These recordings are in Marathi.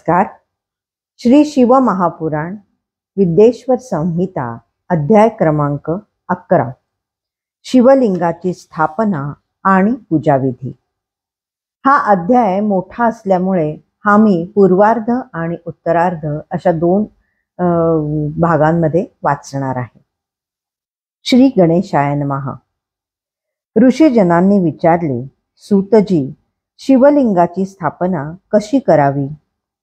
नमस्कार. श्री शिव महापुराण विद्येश्वर संहिता अध्याय क्रमांक 11. शिवलिंगाची स्थापना आणि पूजाविधी. हा अध्याय मोठा असल्यामुळे हा मी पूर्वार्ध आणि उत्तरार्ध अशा दोन भागांमध्ये वाचणार आहे. श्री गणेशाय नमः. ऋषीजनांनी विचारले, सूतजी, शिवलिंगाची स्थापना कशी करावी,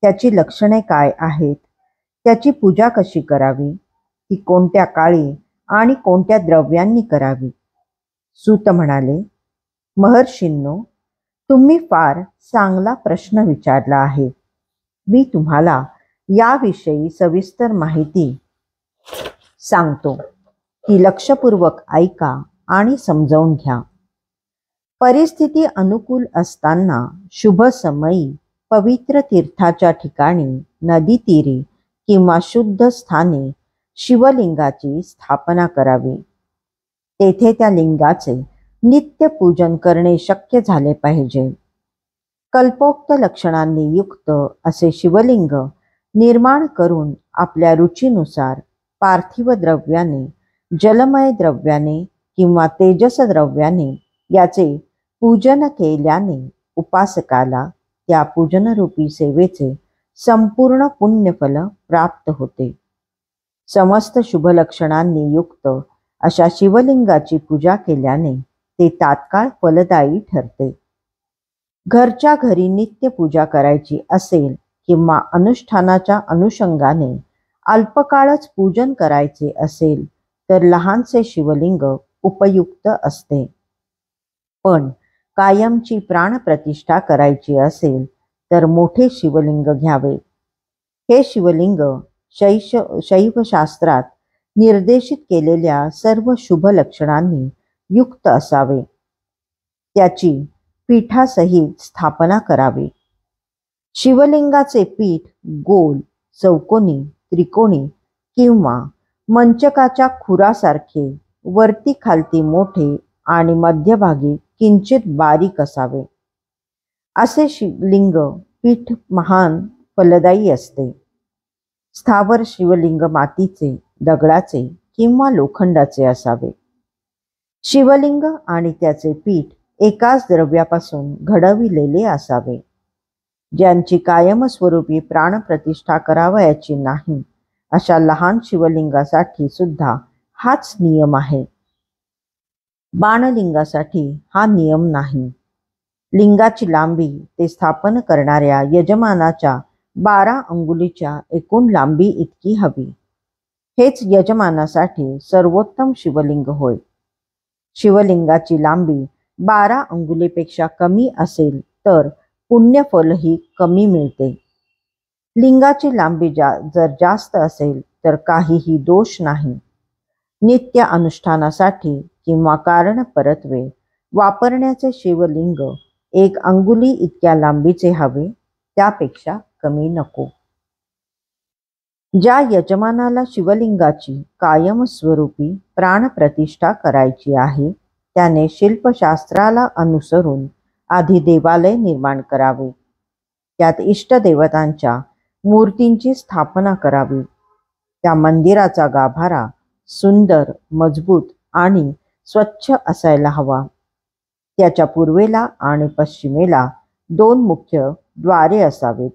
त्याची लक्षणे काय आहेत, त्याची पूजा कशी करावी, ती कोणत्या काळी आणि कोणत्या द्रव्यांनी करावी. सूत म्हणाले, महर्षींनो, तुम्ही फार चांगला प्रश्न विचारला आहे. मी तुम्हाला याविषयी सविस्तर माहिती सांगतो, ती लक्षपूर्वक ऐका आणि समजावून घ्या. परिस्थिती अनुकूल असताना शुभ समयी पवित्र तीर्थाच्या ठिकाणी, नदी तीरी किंवा शुद्ध स्थानी शिवलिंगाची स्थापना करावी. तेथे त्या लिंगाचे नित्य पूजन करणे शक्य झाले पाहिजे. कल्पोक्त लक्षणांनी युक्त असे शिवलिंग निर्माण करून आपल्या रुचीनुसार पार्थिव द्रव्याने, जलमय द्रव्याने किंवा तेजस द्रव्याने याचे पूजन केल्याने उपासकाला त्या पूजनरूपी सेवेचे संपूर्ण पुण्यफल प्राप्त होते. समस्त शुभ लक्षणांनी युक्त अशा शिवलिंगाची पूजा केल्याने ते तात्काळ फलदायी ठरते. घरच्या घरी नित्य पूजा करायची असेल किंवा अनुष्ठानाच्या अनुषंगाने अल्पकाळच पूजन करायचे असेल तर लहानसे शिवलिंग उपयुक्त असते. पण कायमची प्राणप्रतिष्ठा करायची असेल तर मोठे शिवलिंग घ्यावे. हे शिवलिंग शैवशास्त्रात निर्देशित केलेल्या सर्व शुभ लक्षणांनी युक्त असावे. त्याची पीठासहित स्थापना करावी. शिवलिंगाचे पीठ गोल, चौकोनी, त्रिकोणी किंवा मंचकाच्या खुरासारखे वरती खालती मोठे आणि मध्यभागी किंचित बारीक असावे. असे शिवलिंग पीठ महान फलदायी असते. स्थावर शिवलिंग मातीचे, दगडाचे किंवा लोखंडाचे असावे. शिवलिंग आणि त्याचे पीठ एकाच द्रव्यापासून घडविलेले असावे. ज्यांची कायमस्वरूपी प्राणप्रतिष्ठा करावयाची नाही अशा लहान शिवलिंगासाठी सुद्धा हाच नियम आहे. बाणलिंगासाठी हा नियम नाही. लिंगाची लांबी ते स्थापन करणाऱ्या यजमानाच्या 12 अंगुलीच्या एकूण लांबी इतकी हवी. हेच यजमानासाठी सर्वोत्तम शिवलिंग होय. शिवलिंगाची लांबी 12 अंगुलीपेक्षा कमी असेल तर पुण्यफलही कमी मिळते. लिंगाची लांबी जर जास्त असेल तर काहीही दोष नाही. नित्य अनुष्ठानासाठी किंवा कारण परत्वे वापरण्याचे शिवलिंग 1 अंगुली इतक्या लांबीचे हवे, त्यापेक्षा कमी नको. ज्या यजमानाला शिवलिंगाची कायमस्वरूपी प्राणप्रतिष्ठा करायची आहे त्याने शिल्पशास्त्राला अनुसरून आधी देवालय निर्माण करावे. त्यात इष्टदेवतांच्या मूर्तींची स्थापना करावी. त्या मंदिराचा गाभारा सुंदर, मजबूत आणि स्वच्छ असायला हवा. त्याच्या पूर्वेला आणि पश्चिमेला 2 मुख्य द्वारे असावेत.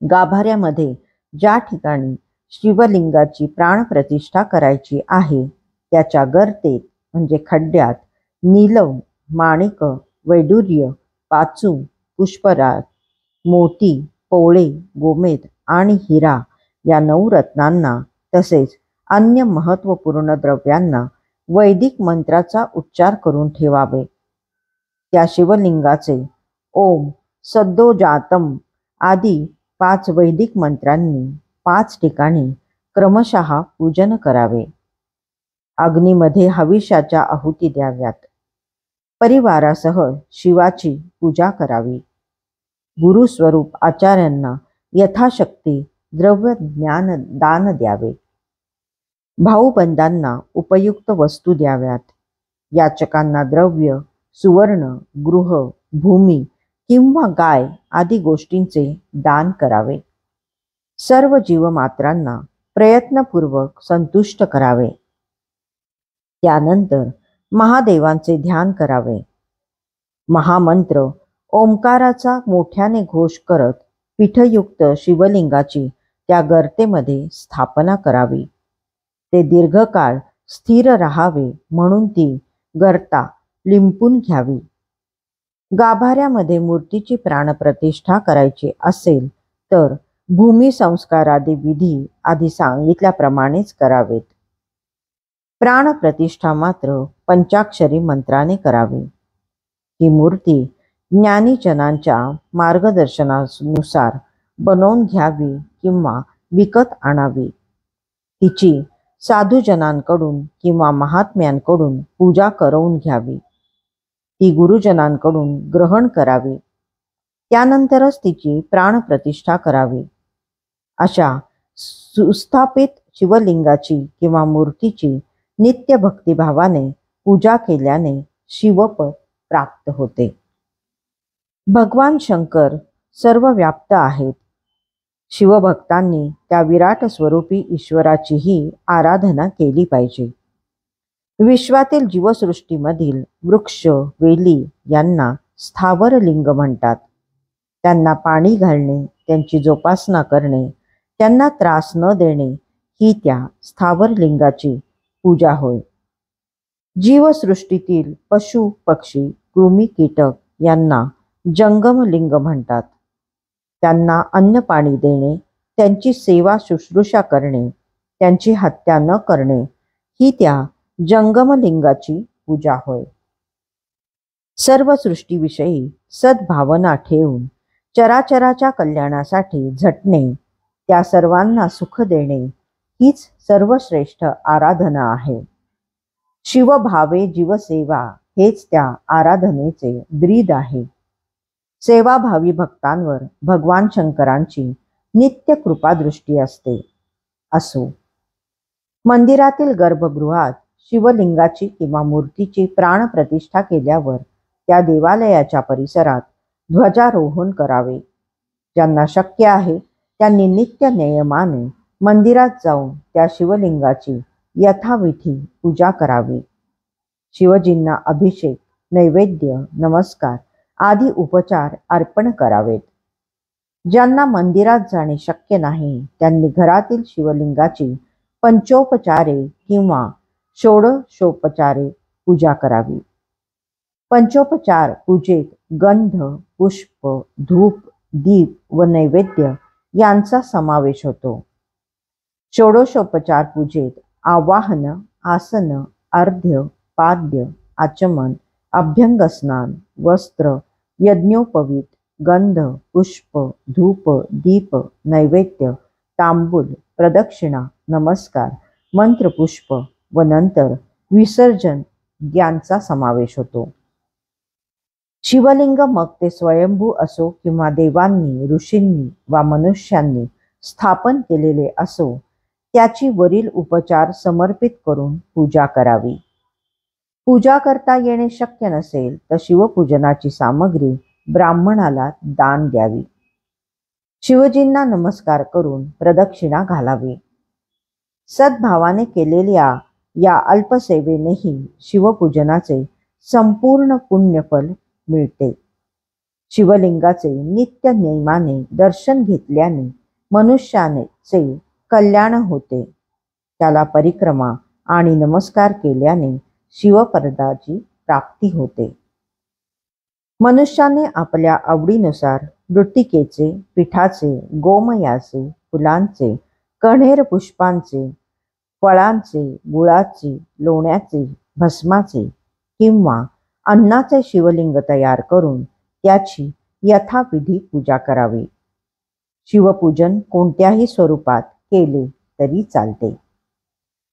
गाभाऱ्यामध्ये ज्या ठिकाणी शिवलिंगाची प्राणप्रतिष्ठा करायची आहे त्याच्या गर्तेत म्हणजे खड्ड्यात नीलम, माणिक, वैडूर्य, पाचू, पुष्पराज, मोती, पोळे, गोमेद आणि हिरा या 9 रत्नांना तसेच अन्य महत्त्वपूर्ण द्रव्यांना वैदिक मंत्राचा उच्चार करून ठेवावे. त्या शिवलिंगाचे ओम सद्योजातम आदी 5 वैदिक मंत्रांनी 5 ठिकाणी क्रमशः पूजन करावे. अग्नीमध्ये हविष्याच्या आहुती द्याव्यात. परिवारासह शिवाची पूजा करावी. गुरुस्वरूप आचार्यांना यथाशक्ती द्रव्य ज्ञान दान द्यावे. भाऊबंधांना उपयुक्त वस्तू द्याव्यात. याचकांना द्रव्य, सुवर्ण, गृह, भूमी किंवा गाय आदी गोष्टींचे दान करावे. सर्व जीवमात्रांना प्रयत्नपूर्वक संतुष्ट करावे. त्यानंतर महादेवांचे ध्यान करावे. महामंत्र ओंकाराचा मोठ्याने घोष करत पीठयुक्त शिवलिंगाची त्या गर्तेमध्ये स्थापना करावी. ते दीर्घकाळ स्थिर राहावे म्हणून ती गर्ता लिंपून घ्यावी. गाभाऱ्यामध्ये मूर्तीची प्राणप्रतिष्ठा करायची असेल तर भूमी संस्कारादी विधी आधी सांगितल्याप्रमाणेच करावेत. प्राणप्रतिष्ठा मात्र पंचाक्षरी मंत्राने करावी. ही मूर्ती ज्ञानीजनांच्या मार्गदर्शनानुसार बनवून घ्यावी किंवा विकत आणावी. तिची साधुजनांकडून किंवा महात्म्यांकडून पूजा करवून घ्यावी. ती गुरुजनांकडून ग्रहण करावी. त्यानंतरच तिची प्राणप्रतिष्ठा करावी. अशा सुस्थापित शिवलिंगाची किंवा मूर्तीची नित्य भक्तिभावाने पूजा केल्याने शिवपद प्राप्त होते. भगवान शंकर सर्व व्याप्त आहेत. शिवभक्तांनी त्या विराट स्वरूपी ईश्वराचीही आराधना केली पाहिजे. विश्वातील जीवसृष्टीमधील वृक्ष वेली यांना स्थावर लिंग म्हणतात. त्यांना पाणी घालणे, त्यांची जोपासना करणे, त्यांना त्रास न देणे ही त्या स्थावर लिंगाची पूजा होय. जीवसृष्टीतील पशु पक्षी कृमी कीटक यांना जंगम लिंग म्हणतात. त्यांना अन्न पाणी देणे, त्यांची सेवा शुश्रूषा करणे, त्यांची हत्या न करणे ही त्या जंगम लिंगाची पूजा होय. सर्व सृष्टीविषयी सद्भावना ठेवून चराचराच्या कल्याणासाठी झटणे, त्या सर्वांना सुख देणे हीच सर्वश्रेष्ठ आराधना आहे. शिवभावे जीवसेवा हेच त्या आराधनेचे ब्रीद आहे. सेवाभावी भक्तांवर भगवान शंकरांची नित्य कृपादृष्टी असते. असो, मंदिरातील गर्भगृहात शिवलिंगाची किंवा मूर्तीची प्राणप्रतिष्ठा केल्यावर त्या देवालयाच्या परिसरात ध्वजारोहण करावे. ज्यांना शक्य आहे त्यांनी नित्य नियमाने मंदिरात जाऊन त्या शिवलिंगाची यथाविधी पूजा करावी. शिवजींना अभिषेक, नैवेद्य, नमस्कार आदी उपचार अर्पण करावेत. ज्यांना मंदिरात जाणे शक्य नाही त्यांनी घरातील शिवलिंगाची पंचोपचारे किंवा षोडशोपचारे पूजा करावी. पंचोपचार पूजेत गंध, पुष्प, धूप, दीप व नैवेद्य यांचा समावेश होतो. षोडशोपचार पूजेत आवाहन, आसन, अर्घ्य, पाद्य, आचमन, अभ्यंगस्नान, वस्त्र, यज्ञोपवीत, गंध, पुष्प, धूप, दीप, नैवेद्य, तांबूल, प्रदक्षिणा, नमस्कार, मंत्रपुष्प व नंतर विसर्जन यांचा समावेश होतो. शिवलिंग मग ते स्वयंभू असो किंवा देवांनी, ऋषींनी वा मनुष्यांनी स्थापन केलेले असो, त्याची वरील उपचार समर्पित करून पूजा करावी. पूजा करता येणे शक्य नसेल तर शिवपूजनाची सामग्री ब्राह्मणाला दान द्यावी. शिवजींना नमस्कार करून प्रदक्षिणा घालावी. सद्भावाने केलेल्या या अल्पसेवेनेही शिवपूजनाचे संपूर्ण पुण्यफल मिळते. शिवलिंगाचे नित्य नियमाने दर्शन घेतल्याने मनुष्याचे कल्याण होते. त्याला परिक्रमा आणि नमस्कार केल्याने शिवपदाची प्राप्ती होते. मनुष्याने आपल्या आवडीनुसार मृत्तिकेचे, पिठाचे, गोमयाचे, फुलांचे, कण्हेर पुष्पांचे, फळांचे, गुळाचे, लोण्याचे, भस्माचे किंवा अन्नाचे शिवलिंग तयार करून त्याची यथाविधी पूजा करावी. शिवपूजन कोणत्याही स्वरूपात केले तरी चालते.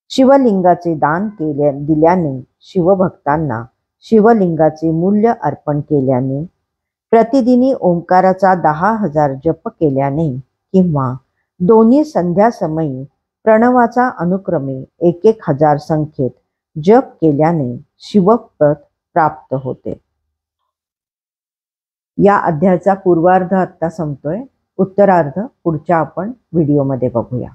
शिवलिंगाचे दान दिल्याने, शिवभक्तांना शिवलिंगाचे मूल्य अर्पण केल्याने, प्रतिदिनी ओंकाराचा 10,000 जप केल्याने किंवा दोन्ही संध्यासमयी प्रणवाचा अनुक्रमे 1,000 संख्येत जप केल्याने शिवपद प्राप्त होते. या अध्यायाचा पूर्वार्ध आत्ता संपतोय. उत्तरार्ध पुढच्या आपण व्हिडिओमध्ये बघूया.